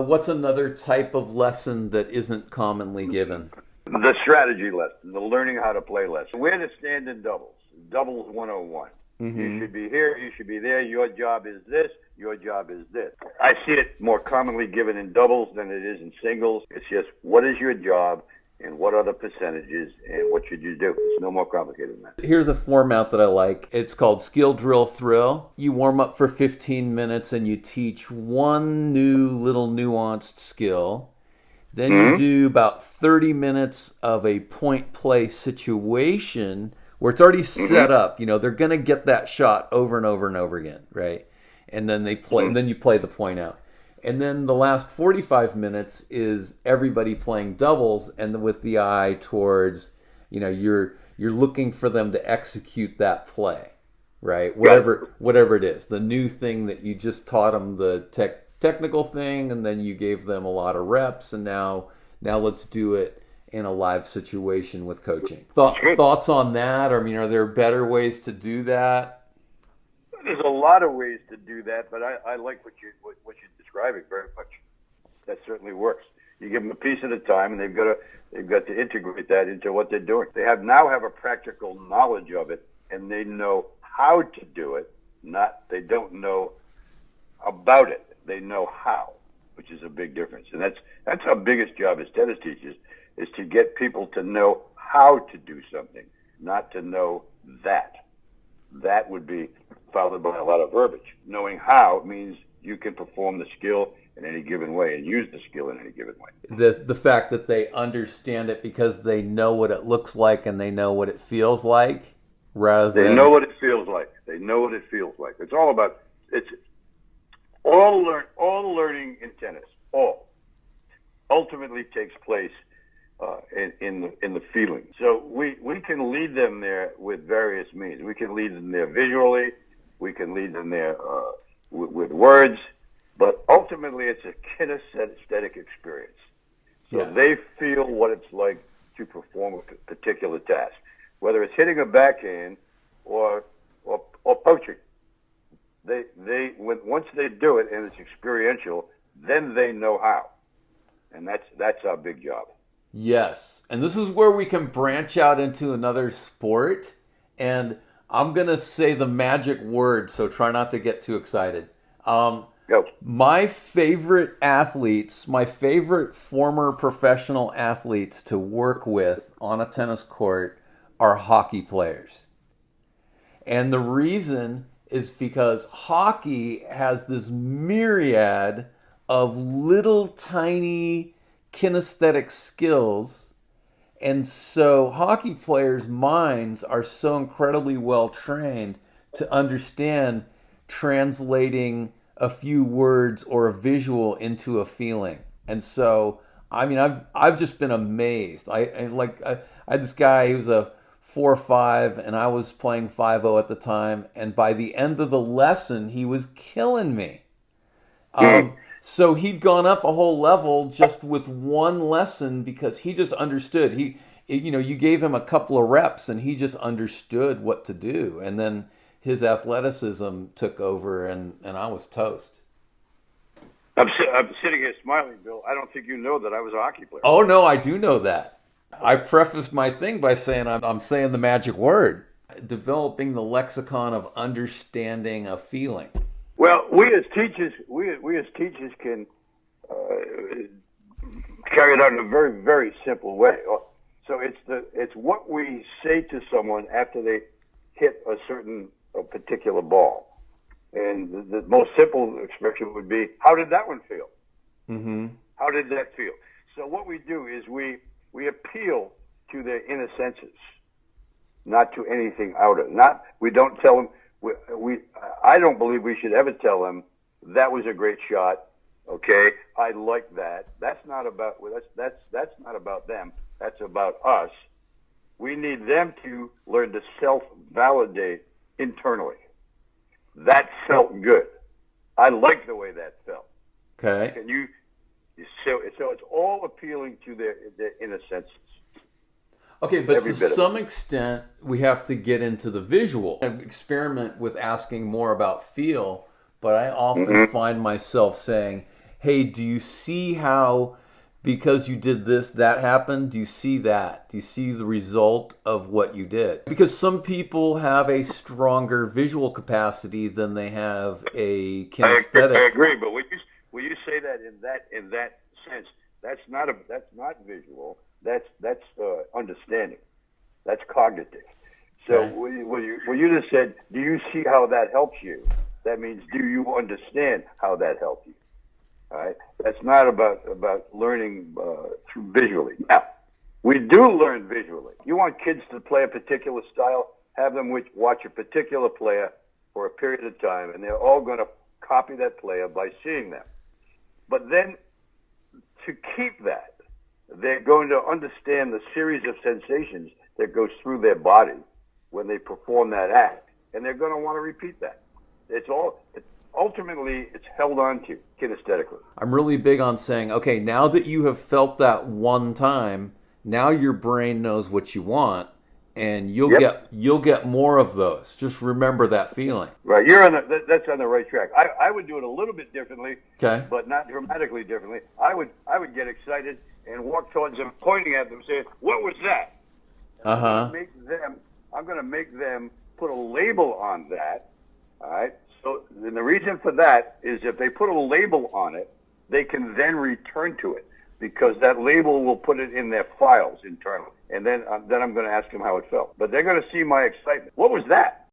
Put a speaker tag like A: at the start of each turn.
A: What's another type of lesson that isn't commonly given?
B: The strategy lesson, the learning how to play lesson. Where to stand in doubles. Doubles 101. You should be here, you should be there. Your job is this, your job is this. I see it more commonly given in doubles than it is in singles. It's just, what is your job and what are the percentages and what should you do? It's no more complicated than that.
A: Here's a format that I like. It's called Skill Drill Thrill. You warm up for 15 minutes and you teach one new little nuanced skill. Then you do about 30 minutes of a point play situation where it's already set up. You know, they're going to get that shot over and over and over again, right? And then they play, and then you play the point out. And then the last 45 minutes is everybody playing doubles, and with the eye towards, you know, you're looking for them to execute that play, right? Whatever it is, the new thing that you just taught them, the technical thing, and then you gave them a lot of reps, and now let's do it in a live situation with coaching. Thoughts on that? Or, I mean, are there better ways to do that?
B: There's a lot of ways to do that, but I like what you're describing very much. That certainly works. You give them a piece at a time, and they've got to integrate that into what they're doing. They now have a practical knowledge of it, and they know how to do it. They don't know about it. They know how, which is a big difference. And that's our biggest job as tennis teachers, is to get people to know how to do something, not to know that. That would be followed by a lot of verbiage. Knowing how means you can perform the skill in any given way and use the skill in any given way.
A: The fact that they understand it because they know what it looks like and they know what it feels like, rather than...
B: They know what it feels like. They know what it feels like. It's all about... All learning in tennis, ultimately takes place in the feeling. So we can lead them there with various means. We can lead them there visually. We can lead them there with words. But ultimately, it's a kinesthetic experience. So they feel what it's like to perform a particular task, whether it's hitting a backhand or poaching. Once they do it and it's experiential, then they know how, and that's our big job.
A: Yes, and this is where we can branch out into another sport, and I'm gonna say the magic word, so try not to get too excited.
B: Go.
A: My favorite athletes, my favorite former professional athletes to work with on a tennis court are hockey players, and the reason is because hockey has this myriad of little tiny kinesthetic skills. And so hockey players' minds are so incredibly well trained to understand translating a few words or a visual into a feeling. And so, I mean, I've just been amazed. I had this guy, he was a 4-5, and I was playing 5-0 at the time. And by the end of the lesson, he was killing me. So he'd gone up a whole level just with one lesson because he just understood. You gave him a couple of reps, and he just understood what to do. And then his athleticism took over, and I was toast.
B: I'm sitting here smiling, Bill. I don't think you know that I was a hockey player.
A: Oh, no, I do know that. I prefaced my thing by saying I'm saying the magic word, developing the lexicon of understanding a feeling.
B: Well, we as teachers can carry it out in a very, very simple way. So it's what we say to someone after they hit a particular ball, and the most simple expression would be, "How did that one feel?"
A: Mm-hmm.
B: How did that feel? So what we do is we appeal to their inner senses, not to anything outer. We don't tell them. I don't believe we should ever tell them that was a great shot. Okay, I like that. That's not about that's not about them. That's about us. We need them to learn to self-validate internally. That felt good. I like the way that felt.
A: Okay.
B: And so it's all appealing to their inner senses.
A: Okay, but to some extent, we have to get into the visual. I experiment with asking more about feel, but I often find myself saying, hey, do you see how because you did this, that happened? Do you see that? Do you see the result of what you did? Because some people have a stronger visual capacity than they have a kinesthetic.
B: I agree, but when you say that in that sense, that's not visual. That's understanding. That's cognitive. So
A: Okay.
B: when you just said, do you see how that helps you? That means, do you understand how that helped you? All right. That's not about learning through visually. Now, we do learn visually. You want kids to play a particular style, have them watch a particular player for a period of time, and they're all going to copy that player by seeing them. But then, to keep that, they're going to understand the series of sensations that goes through their body when they perform that act, and they're going to want to repeat that. Ultimately, it's held on to kinesthetically.
A: I'm really big on saying, okay, now that you have felt that one time, now your brain knows what you want, and you'll get more of those. Just remember that feeling.
B: Right, that's on the right track. I would do it a little bit differently,
A: Okay.
B: but not dramatically differently. I would get excited and walk towards them, pointing at them, saying, "What was that?"
A: Uh-huh.
B: I'm going to make them put a label on that. All right. So and the reason for that is if they put a label on it, they can then return to it because that label will put it in their files internally. And then I'm going to ask them how it felt. But they're going to see my excitement. What was that?